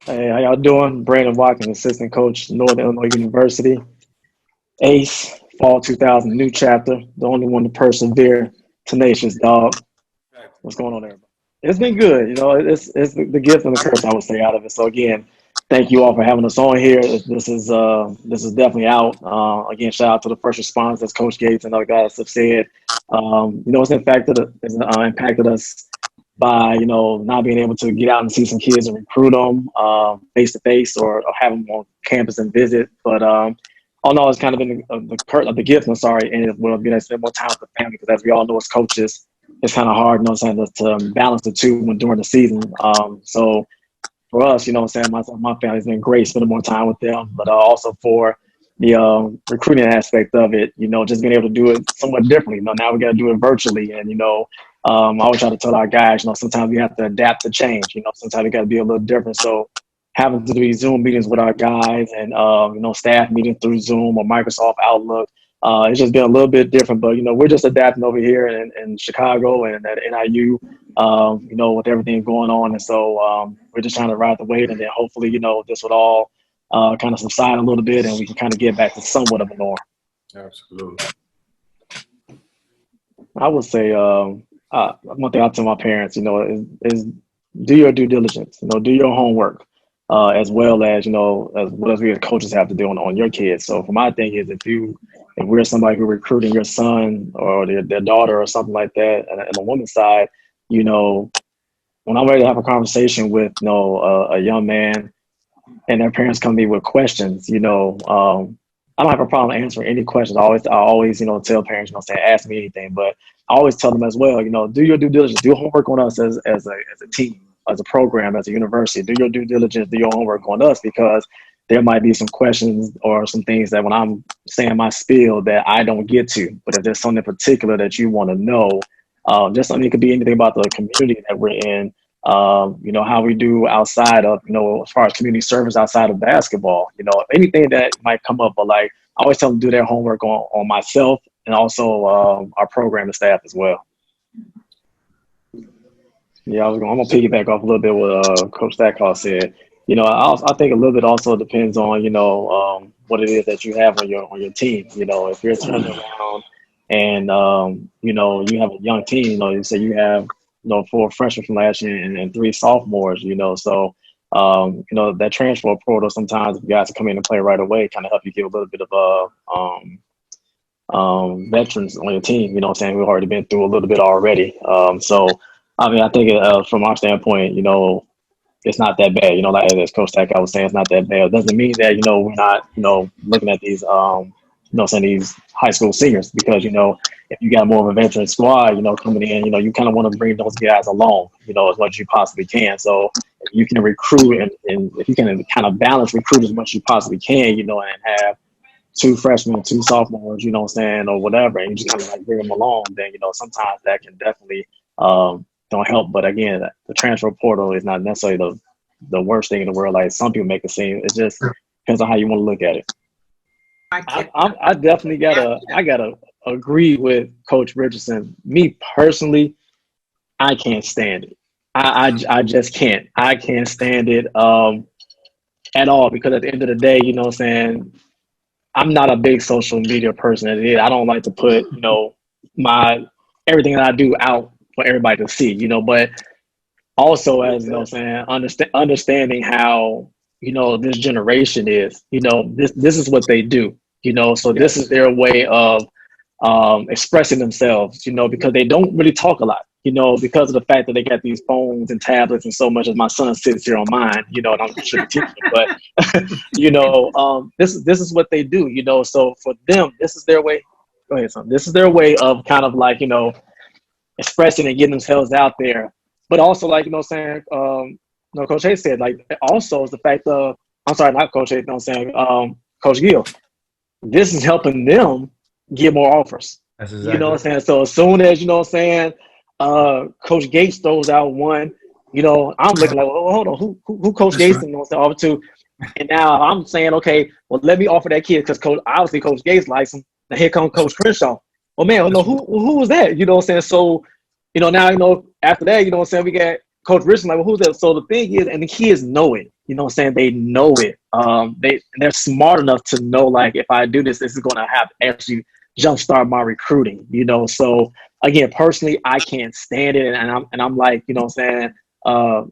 Hey, how y'all doing? Brandon Watkins, assistant coach, Northern Illinois University. Ace, fall 2000, new chapter. The only one to persevere. Tenacious, dog. What's going on there? It's been good. It's the gift and the curse, I would say, out of it. So again, thank you all for having us on here. This is definitely out. Again, shout out to the first responders, as Coach Gates and other guys have said. It's impacted us by not being able to get out and see some kids and recruit them face to face or have them on campus and visit. But all in all, it's kind of been the gift. I'm sorry, and being able to spend more time with the family because, as we all know, as coaches, it's kind of hard, to balance the two when during the season. So for us, myself, my family's been great spending more time with them, but also for the recruiting aspect of it, just being able to do it somewhat differently. Now we got to do it virtually, and I always try to tell our guys, sometimes we have to adapt to change. Sometimes we got to be a little different. So having to do these Zoom meetings with our guys and staff meetings through Zoom or Microsoft Outlook, it's just been a little bit different. But we're just adapting over here in Chicago and at NIU, with everything going on, and so we're just trying to ride the wave, and then hopefully this would all kind of subside a little bit, and we can kind of get back to somewhat of a norm. Absolutely. I would say one thing I tell my parents, is do your due diligence. Do your homework, as well as as what as we as coaches have to do on your kids. So for my thing is, if we're somebody who's recruiting your son or their daughter or something like that, and on the woman's side, when I'm ready to have a conversation with a young man and their parents come to me with questions, I don't have a problem answering any questions. I always tell parents, ask me anything, but I always tell them as well, do your due diligence, do homework on us as a team, as a program, as a university. Do your due diligence, do your homework on us, because there might be some questions or some things that when I'm saying my spiel that I don't get to. But if there's something in particular that you want to know, just something, it could be anything about the community that we're in, how we do outside of, as far as community service outside of basketball, anything that might come up. But like, I always tell them to do their homework on myself and also our program and staff as well. Yeah, I'm gonna piggyback off a little bit what Coach Stackhouse said. I think a little bit also depends on what it is that you have on your team. If you're turning around and you have a young team, you say you have 4 freshmen from last year and 3 sophomores. So that transfer portal, sometimes if guys come in and play right away, kind of help you give a little bit of veterans on your team. We've already been through a little bit already. So I think from our standpoint, it's not that bad. Like as Coach Tack, I was saying, it's not that bad. It doesn't mean that, we're not, looking at these, saying these high school seniors, because, if you got more of a veteran squad, coming in, you kind of want to bring those guys along, as much as you possibly can. So if you can recruit and if you can kind of balance recruit as much as you possibly can, and have 2 freshmen, 2 sophomores, or whatever, and you just kind of like bring them along, then, sometimes that can definitely, don't help. But again, the transfer portal is not necessarily the worst thing in the world. Like some people make it seem. It just depends on how you want to look at it. I definitely gotta agree with Coach Richardson. Me personally, I can't stand it. I just can't. I can't stand it at all, because at the end of the day, I'm not a big social media person as it is. I don't like to put my everything that I do out for everybody to see, but also, as understanding how this generation is, this is what they do, so this is their way of expressing themselves, because they don't really talk a lot, because of the fact that they got these phones and tablets, and so much as my son sits here on mine, and I'm sure teaching, but this is what they do, so for them, this is their way. Go ahead, son. This is their way of kind of like expressing and getting themselves out there. But also, like, Coach Hayes said, like, also is the fact of, I'm sorry, not Coach Hayes, Coach Gill, this is helping them get more offers. That's exactly. So as soon as, Coach Gates throws out one, I'm looking like, well, hold on, who Coach Gates offer to? And now I'm saying, okay, well, let me offer that kid, because obviously Coach Gates likes him. Now here comes Coach Crenshaw. Oh man, who was that? So, now, after that, we got Coach Richardson, like, well, who's that? So the thing is, and the kids know it, You know what I'm saying? They know it. They're smart enough to know, like, if I do this, this is going to have actually jumpstart my recruiting, you know? So again, personally, I can't stand it. And I'm like, you know what I'm saying?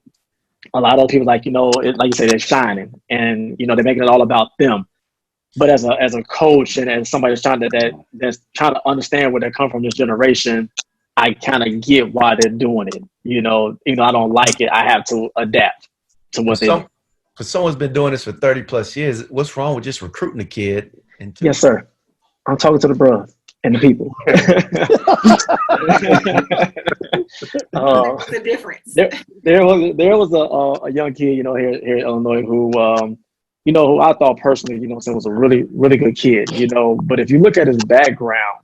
A lot of people, like, you know, like you say, they're shining and, you know, they're making it all about them. But as a coach and as somebody that's trying to understand where they come from, this generation, I kind of get why they're doing it. You know, even though I don't like it, I have to adapt to what they do. Because someone's been doing this for 30 plus years, what's wrong with just recruiting a kid? Yes, sir. I'm talking to the bros and the people. There's a difference. There was a young kid, you know, here in Illinois who, you know, who I thought personally, you know, was a really, really good kid, you know. But if you look at his background,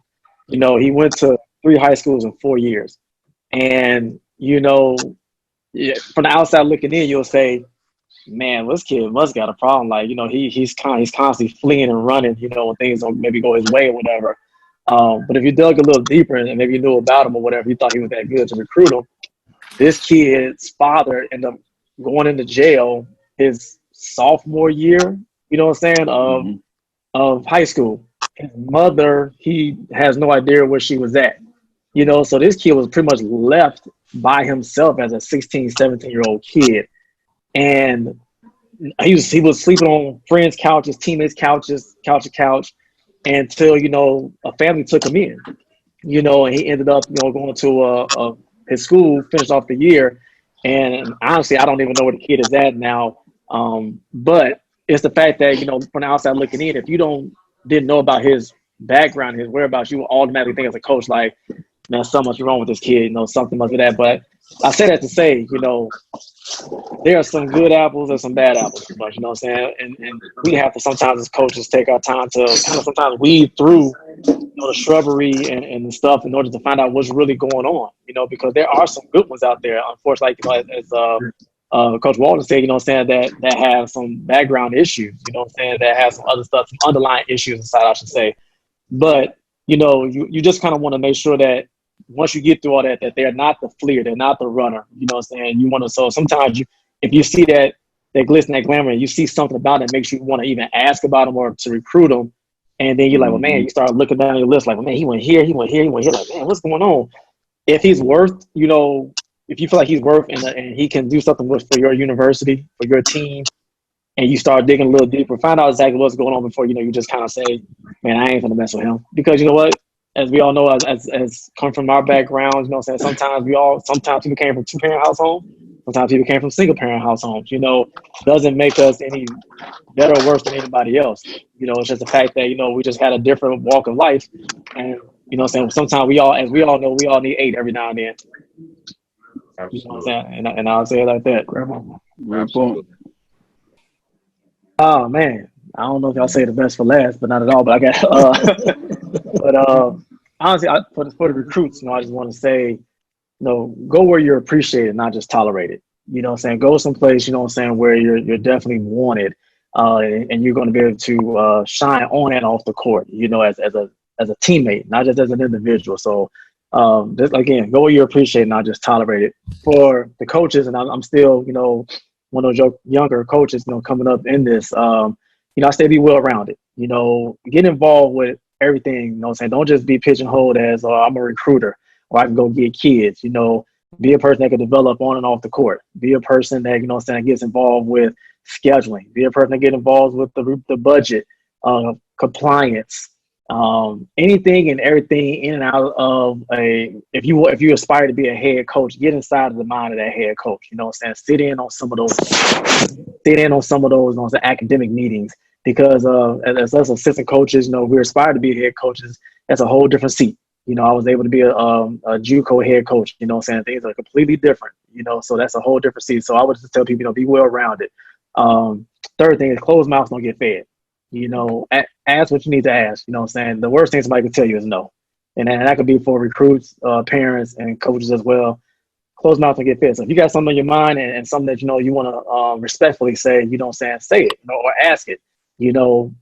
you know, he went to 3 high schools in 4 years. And, you know, from the outside looking in, you'll say, man, this kid must got a problem. Like, you know, he's constantly fleeing and running, you know, when things don't maybe go his way or whatever. But if you dug a little deeper and maybe you knew about him or whatever, you thought he was that good to recruit him. This kid's father ended up going into jail his sophomore year, you know what I'm saying, of high school. His mother, he has no idea where she was at, you know, so this kid was pretty much left by himself as a 16, 17-year-old kid. And he was sleeping on friends' couches, teammates' couches, couch to couch, until, you know, a family took him in, you know, and he ended up, you know, going to his school, finished off the year. And honestly, I don't even know where the kid is at now. But it's the fact that, you know, from the outside looking in, if you didn't know about his background, his whereabouts, you would automatically think as a coach, like, man, something's wrong with this kid, you know, something must be that. But I say that to say, you know, there are some good apples and some bad apples, pretty much, you know what I'm saying? And we have to sometimes as coaches take our time to kind of sometimes weed through, you know, the shrubbery and the stuff in order to find out what's really going on, you know, because there are some good ones out there. Unfortunately, like, you know, as Coach Walden said, you know what I'm saying, that have some background issues, you know what I'm saying, that have some other stuff, some underlying issues inside, I should say. But, you know, you just kind of want to make sure that once you get through all that they're not the fleer, they're not the runner, you know what I'm saying? You want to, so sometimes if you see that glisten, that glamour, and you see something about it that makes you want to even ask about them or to recruit them, and then you're like, well, man, you start looking down your list, like, well, man, he went here, he went here, he went here, like, man, what's going on? If he's worth, you know, if you feel like he's worth and he can do something for your university, for your team, and you start digging a little deeper, find out exactly what's going on before, you know, you just kind of say, man, I ain't gonna mess with him. Because you know what? As we all know, as come from our backgrounds, you know what I'm saying, sometimes people came from 2-parent households, sometimes people came from single-parent households, you know, doesn't make us any better or worse than anybody else. You know, it's just the fact that, you know, we just had a different walk of life. And, you know what I'm saying, sometimes as we all know, we all need 8 every now and then. Absolutely. You know what I'm saying? And I'll say it like that. Absolutely. Oh, man. I don't know if y'all say the best for last, but not at all. But I got, honestly, for the recruits, you know, I just want to say, you know, go where you're appreciated, not just tolerated. You know what I'm saying? Go someplace, you know what I'm saying, where you're definitely wanted, and you're going to be able to shine on and off the court, you know, as a teammate, not just as an individual. So, just, again, go where you're appreciated, not just tolerated. For the coaches, and I'm still, you know, one of those younger coaches, you know, coming up in this, you know, I say be well-rounded, you know, get involved with everything, you know what I'm saying? Don't just be pigeonholed as, I'm a recruiter, or I can go get kids, you know, be a person that can develop on and off the court. Be a person that, you know what I'm saying, gets involved with scheduling. Be a person that get involved with the budget, compliance, anything and everything in and out of if you aspire to be a head coach, get inside of the mind of that head coach. You know what I'm saying? Sit in on some of those, you know, the academic meetings, because as us assistant coaches, you know, we aspire to be head coaches. That's a whole different seat. You know, I was able to be a JUCO head coach, you know what I'm saying? Things are completely different, you know, so that's a whole different seat. So I would just tell people, you know, be well-rounded. Third thing is closed mouths don't get fed. You know, ask what you need to ask. You know what I'm saying? The worst thing somebody can tell you is no. And that could be for recruits, parents, and coaches as well. Closed mouth don't get fed. So if you got something on your mind and something that, you know, you want to respectfully say, you know what I'm saying, say it, you know, or ask it. You know,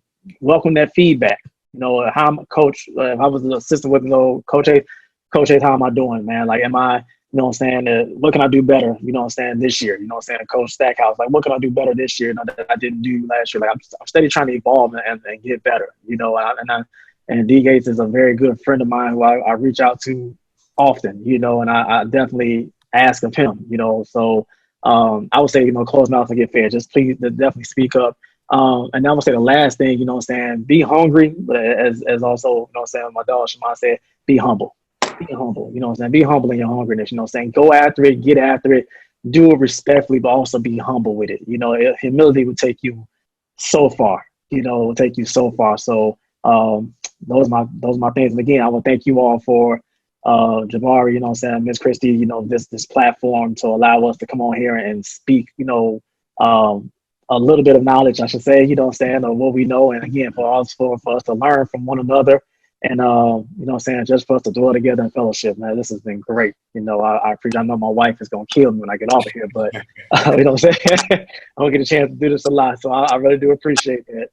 welcome that feedback. You know, how I'm a coach, if I was an assistant with, you know, Coach A, how am I doing, man? Like, am I you know what I'm saying, what can I do better, you know what I'm saying, this year, you know what I'm saying, Coach Stackhouse, like, what can I do better this year, you know, that I didn't do last year? Like, I'm steady trying to evolve and get better, you know, and D Gates is a very good friend of mine who I reach out to often, you know, and I definitely ask of him, you know, so I would say, you know, close mouth and get fed. Just please definitely speak up. And I would say the last thing, you know what I'm saying, be hungry, but as also, you know what I'm saying, my dog Shema said, be humble. Be humble, you know what I'm saying? Be humble in your hungriness, you know what I'm saying? Go after it, get after it, do it respectfully, but also be humble with it. You know, humility will take you so far, you know, will take you so far. So those are my things. And again, I want to thank you all for Jabari, you know what I'm saying, Miss Christie, you know, this platform to allow us to come on here and speak, you know, a little bit of knowledge, I should say, you know what I'm saying, of what we know. And again, for us to learn from one another. And, you know what I'm saying, just for us to dwell together in fellowship, man, this has been great. You know, I appreciate, I know my wife is going to kill me when I get off of here, but, you know what I'm saying, I don't get a chance to do this a lot. So I really do appreciate that.